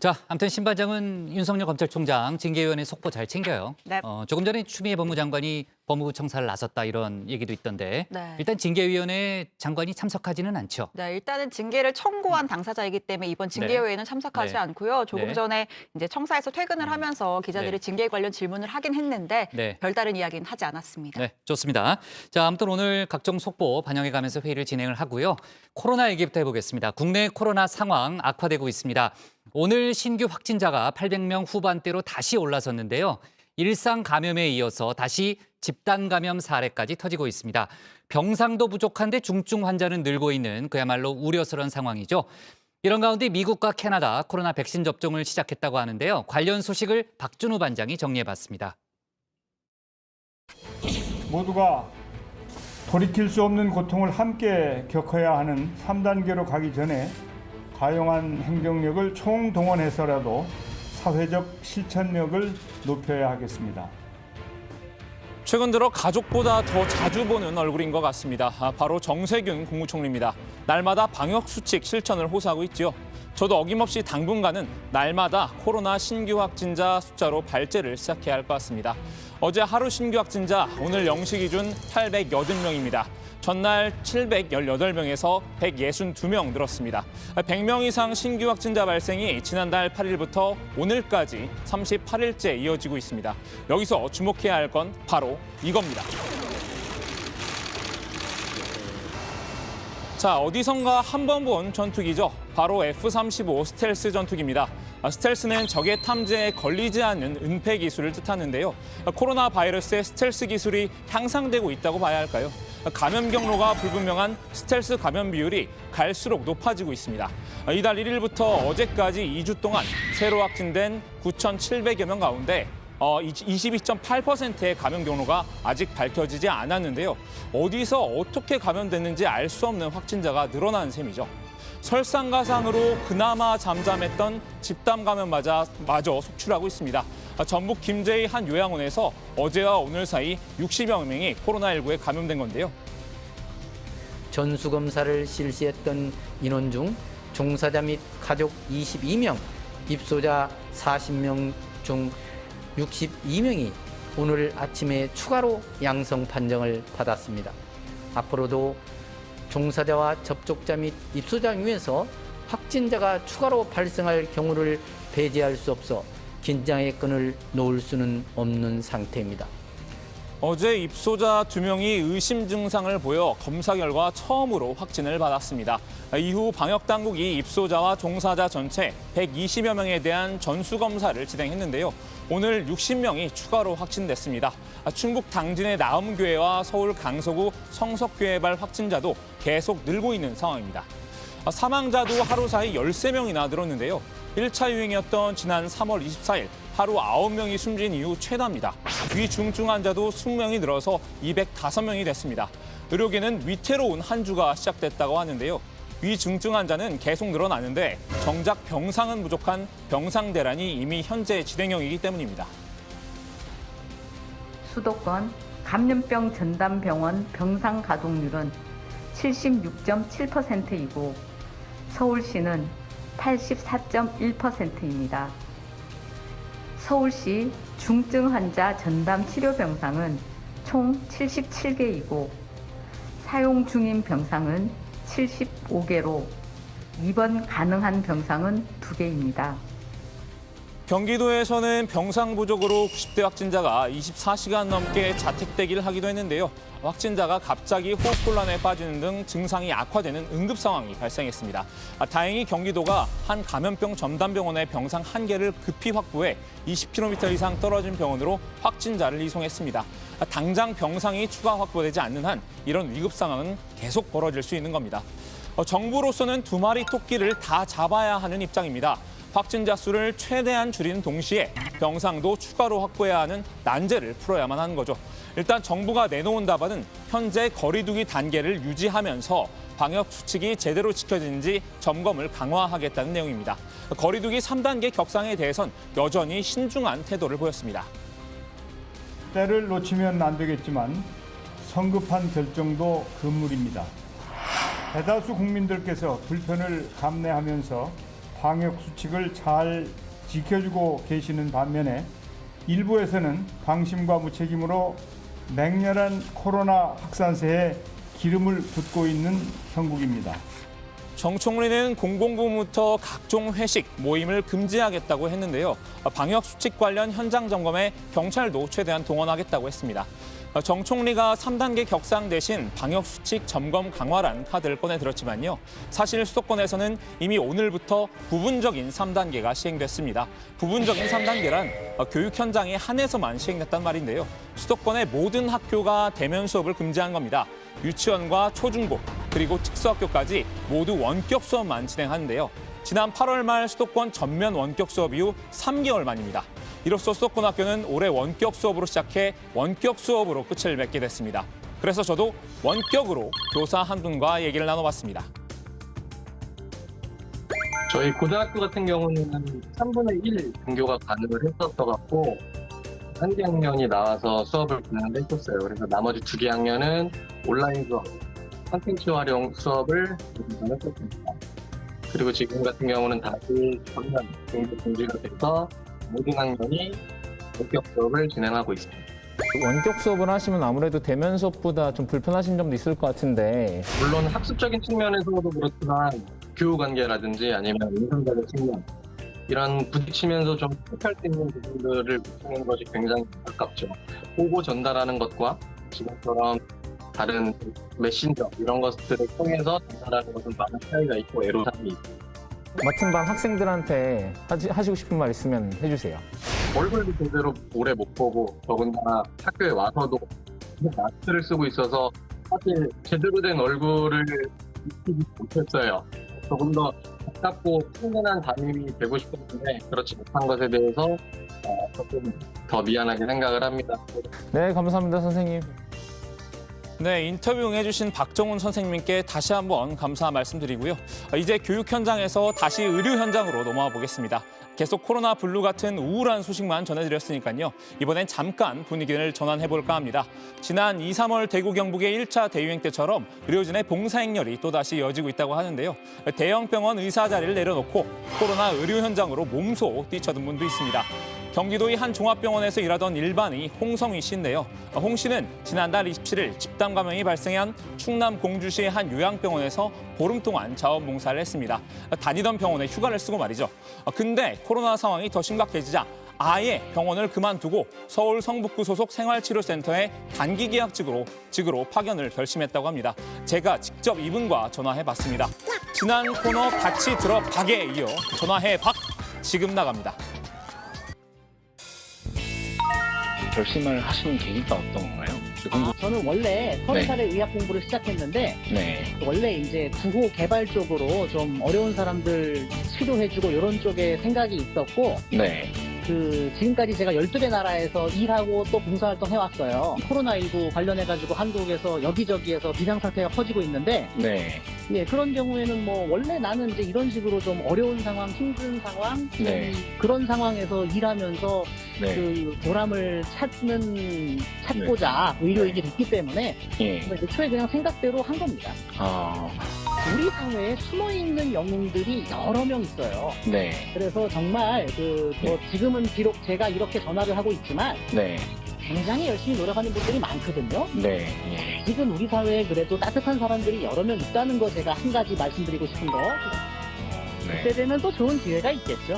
자, 아무튼 신반장은 윤석열 검찰총장 징계위원회 속보 잘 챙겨요. 네. 조금 전에 추미애 법무장관이 법무부 청사를 나섰다 이런 얘기도 있던데 네. 일단 징계위원회 장관이 참석하지는 않죠. 네, 일단은 징계를 청구한 당사자이기 때문에 이번 징계회에는 참석하지 네. 않고요. 조금 네. 전에 이제 청사에서 퇴근을 하면서 기자들이 네. 징계 관련 질문을 하긴 했는데 네. 별다른 이야기는 하지 않았습니다. 네, 좋습니다. 자, 아무튼 오늘 각종 속보 반영해가면서 회의를 진행을 하고요. 코로나 얘기부터 해보겠습니다. 국내 코로나 상황 악화되고 있습니다. 오늘 신규 확진자가 800명 후반대로 다시 올라섰는데요. 일상 감염에 이어서 다시 집단 감염 사례까지 터지고 있습니다. 병상도 부족한데 중증 환자는 늘고 있는 그야말로 우려스러운 상황이죠. 이런 가운데 미국과 캐나다 코로나 백신 접종을 시작했다고 하는데요. 관련 소식을 박준우 반장이 정리해봤습니다. 모두가 돌이킬 수 없는 고통을 함께 겪어야 하는 3단계로 가기 전에 가용한 행정력을 총동원해서라도 사회적 실천력을 높여야 하겠습니다. 최근 들어 가족보다 더 자주 보는 얼굴인 것 같습니다. 바로 정세균 국무총리입니다. 날마다 방역수칙 실천을 호소하고 있죠. 저도 어김없이 당분간은 날마다 코로나 신규 확진자 숫자로 발제를 시작해야 할 것 같습니다. 어제 하루 신규 확진자 오늘 0시 기준 880명입니다. 전날 718명에서 162명 늘었습니다. 100명 이상 신규 확진자 발생이 지난달 8일부터 오늘까지 38일째 이어지고 있습니다. 여기서 주목해야 할 건 바로 이겁니다. 자, 어디선가 한 번 본 전투기죠. 바로 F-35 스텔스 전투기입니다. 스텔스는 적의 탐지에 걸리지 않는 은폐 기술을 뜻하는데요. 코로나 바이러스의 스텔스 기술이 향상되고 있다고 봐야 할까요? 감염 경로가 불분명한 스텔스 감염 비율이 갈수록 높아지고 있습니다. 이달 1일부터 어제까지 2주 동안 새로 확진된 9,700여 명 가운데 22.8%의 감염 경로가 아직 밝혀지지 않았는데요. 어디서 어떻게 감염됐는지 알 수 없는 확진자가 늘어난 셈이죠. 설상가상으로 그나마 잠잠했던 집단 감염마저 속출하고 있습니다. 전북 김제의 한 요양원에서 어제와 오늘 사이 60여 명이 코로나19에 감염된 건데요. 전수검사를 실시했던 인원 중 종사자 및 가족 22명, 입소자 40명 중 62명이 오늘 아침에 추가로 양성 판정을 받았습니다. 앞으로도 종사자와 접촉자 및 입소자 중에서 확진자가 추가로 발생할 경우를 배제할 수 없어 긴장의 끈을 놓을 수는 없는 상태입니다. 어제 입소자 2명이 의심 증상을 보여 검사 결과 처음으로 확진을 받았습니다. 이후 방역당국이 입소자와 종사자 전체 120여 명에 대한 전수검사를 진행했는데요. 오늘 60명이 추가로 확진됐습니다. 충북 당진의 나음교회와 서울 강서구 성석교회발 확진자도 계속 늘고 있는 상황입니다. 사망자도 하루 사이 13명이나 늘었는데요. 1차 유행이었던 지난 3월 24일 하루 9명이 숨진 이후 최다입니다. 위중증 환자도 20명이 늘어서 205명이 됐습니다. 의료계는 위태로운 한 주가 시작됐다고 하는데요. 위중증 환자는 계속 늘어나는데 정작 병상은 부족한 병상 대란이 이미 현재 진행형이기 때문입니다. 수도권 감염병 전담병원 병상 가동률은 76.7%이고 서울시는 84.1%입니다. 서울시 중증 환자 전담 치료 병상은 총 77개이고 사용 중인 병상은 75개로 입원 가능한 병상은 2개입니다. 경기도에서는 병상 부족으로 90대 확진자가 24시간 넘게 자택대기를 하기도 했는데요. 확진자가 갑자기 호흡곤란에 빠지는 등 증상이 악화되는 응급 상황이 발생했습니다. 다행히 경기도가 한 감염병 전담병원의 병상 1개를 급히 확보해 20km 이상 떨어진 병원으로 확진자를 이송했습니다. 당장 병상이 추가 확보되지 않는 한 이런 위급 상황은 계속 벌어질 수 있는 겁니다. 정부로서는 2마리 토끼를 다 잡아야 하는 입장입니다. 확진자 수를 최대한 줄이는 동시에 병상도 추가로 확보해야 하는 난제를 풀어야만 하는 거죠. 일단 정부가 내놓은 답안은 현재 거리 두기 단계를 유지하면서 방역 수칙이 제대로 지켜지는지 점검을 강화하겠다는 내용입니다. 거리 두기 3단계 격상에 대해선 여전히 신중한 태도를 보였습니다. 때를 놓치면 안 되겠지만 성급한 결정도 금물입니다. 대다수 국민들께서 불편을 감내하면서 방역 수칙을 잘 지켜주고 계시는 반면에 일부에서는 방심과 무책임으로 맹렬한 코로나 확산세에 기름을 붓고 있는 형국입니다. 정 총리는 공공부문부터 각종 회식, 모임을 금지하겠다고 했는데요. 방역 수칙 관련 현장 점검에 경찰도 최대한 동원하겠다고 했습니다. 정 총리가 3단계 격상 대신 방역 수칙 점검 강화란 카드를 꺼내들었지만요. 사실 수도권에서는 이미 오늘부터 부분적인 3단계가 시행됐습니다. 부분적인 3단계란 교육 현장에 한해서만 시행됐단 말인데요. 수도권의 모든 학교가 대면 수업을 금지한 겁니다. 유치원과 초중고, 그리고 특수학교까지 모두 원격 수업만 진행하는데요. 지난 8월 말 수도권 전면 원격 수업 이후 3개월 만입니다. 이로써 수도권 학교는 올해 원격 수업으로 시작해 원격 수업으로 끝을 맺게 됐습니다. 그래서 저도 원격으로 교사 한 분과 얘기를 나눠봤습니다. 저희 고등학교 같은 경우는 3분의 1 등교가 가능을 했었어갖고 한 개 학년이 나와서 수업을 진행을 했었어요. 그래서 나머지 2개 학년은 온라인 수업, 콘텐츠 활용 수업을 진행했었습니다. 그리고 지금 같은 경우는 다시 전면 등교 공지가 돼서 모든 학년이 원격 수업을 진행하고 있습니다. 원격 수업을 하시면 아무래도 대면 수업보다 좀 불편하신 점도 있을 것 같은데 물론 학습적인 측면에서도 그렇지만 교우 관계라든지 아니면 인간관계 측면 이런 부딪히면서 좀 실패할 수 있는 부분들을 묻히는 것이 굉장히 가깝죠. 보고 전달하는 것과 지금처럼 다른 메신저 이런 것들을 통해서 전달하는 것은 많은 차이가 있고 애로사항이 있고 맡은 반 학생들한테 하시고 싶은 말 있으면 해주세요. 얼굴도 제대로 오래 못 보고 더군다나 학교에 와서도 마스크를 쓰고 있어서 사실 제대로 된 얼굴을 익히지 못했어요. 조금 더 가깝고 친근한 담임이 되고 싶었는데 그렇지 못한 것에 대해서 조금 더 미안하게 생각을 합니다. 네, 감사합니다, 선생님. 네, 인터뷰 응해주신 박정훈 선생님께 다시 한번 감사 말씀드리고요. 이제 교육 현장에서 다시 의료 현장으로 넘어와 보겠습니다. 계속 코로나 블루 같은 우울한 소식만 전해드렸으니까요. 이번엔 잠깐 분위기를 전환해볼까 합니다. 지난 2, 3월 대구 경북의 1차 대유행 때처럼 의료진의 봉사행렬이 또다시 이어지고 있다고 하는데요. 대형 병원 의사 자리를 내려놓고 코로나 의료 현장으로 몸소 뛰쳐든 분도 있습니다. 경기도의 한 종합병원에서 일하던 일반의 홍성희 씨인데요. 홍 씨는 지난달 27일 집단 감염이 발생한 충남 공주시의 한 요양병원에서 보름 동안 자원봉사를 했습니다. 다니던 병원에 휴가를 쓰고 말이죠. 근데 코로나 상황이 더 심각해지자 아예 병원을 그만두고 서울 성북구 소속 생활치료센터에 단기 계약직으로 파견을 결심했다고 합니다. 제가 직접 이분과 전화해봤습니다. 지난 코너 같이 들어 박에 이어 전화해박 지금 나갑니다. 결심을 하시는 계기가 어떤 건가요? 저는 원래 30살에 의학 공부를 시작했는데 네. 원래 이제 구호 개발 쪽으로 좀 어려운 사람들 치료해주고 이런 쪽에 생각이 있었고 네. 지금까지 제가 12개 나라에서 일하고 또 봉사활동 해왔어요. 코로나19 관련해가지고 한국에서 여기저기에서 비상사태가 커지고 있는데 네. 예, 그런 경우에는 뭐 원래 나는 이제 이런 식으로 좀 어려운 상황, 힘든 상황 네. 그런 상황에서 일하면서 네. 그 보람을 찾고자 의료인이 됐기 때문에 예. 애초에 그냥 생각대로 한 겁니다. 우리 사회에 숨어있는 영웅들이 여러 명 있어요. 네. 그래서 정말 지금은 비록 제가 이렇게 전화를 하고 있지만 네. 굉장히 열심히 노력하는 분들이 많거든요. 네. 지금 우리 사회에 그래도 따뜻한 사람들이 여러 명 있다는 거 제가 한 가지 말씀드리고 싶은 거. 그때 되면 또 좋은 기회가 있겠죠.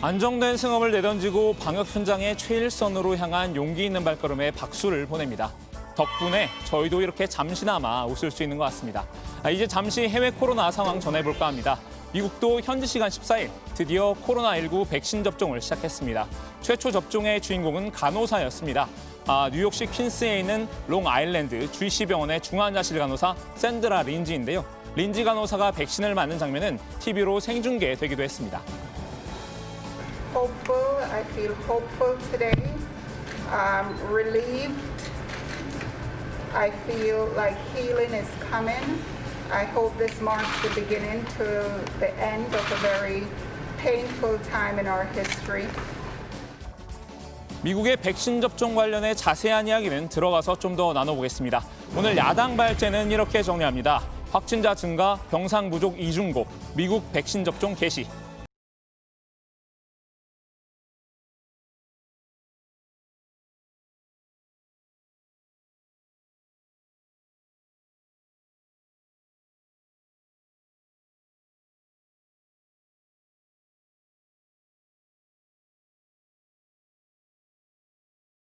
안정된 승업을 내던지고 방역 현장의 최일선으로 향한 용기 있는 발걸음에 박수를 보냅니다. 덕분에 저희도 이렇게 잠시나마 웃을 수 있는 것 같습니다. 이제 잠시 해외 코로나 상황 전해볼까 합니다. 미국도 현지 시간 14일 드디어 코로나19 백신 접종을 시작했습니다. 최초 접종의 주인공은 간호사였습니다. 뉴욕시 퀸스에 있는 롱아일랜드 GC 병원의 중환자실 간호사 샌드라 린지인데요. 린지 간호사가 백신을 맞는 장면은 TV로 생중계되기도 했습니다. Hopeful, I feel hopeful today. I'm relieved. I feel like healing is coming. I hope this marks the beginning to the end of a very painful time in our history. 미국의 백신 접종 관련해 자세한 이야기는 들어가서 좀 더 나눠보겠습니다. 오늘 야당 발제는 이렇게 정리합니다. 확진자 증가, 병상 부족 이중고, 미국 백신 접종 개시,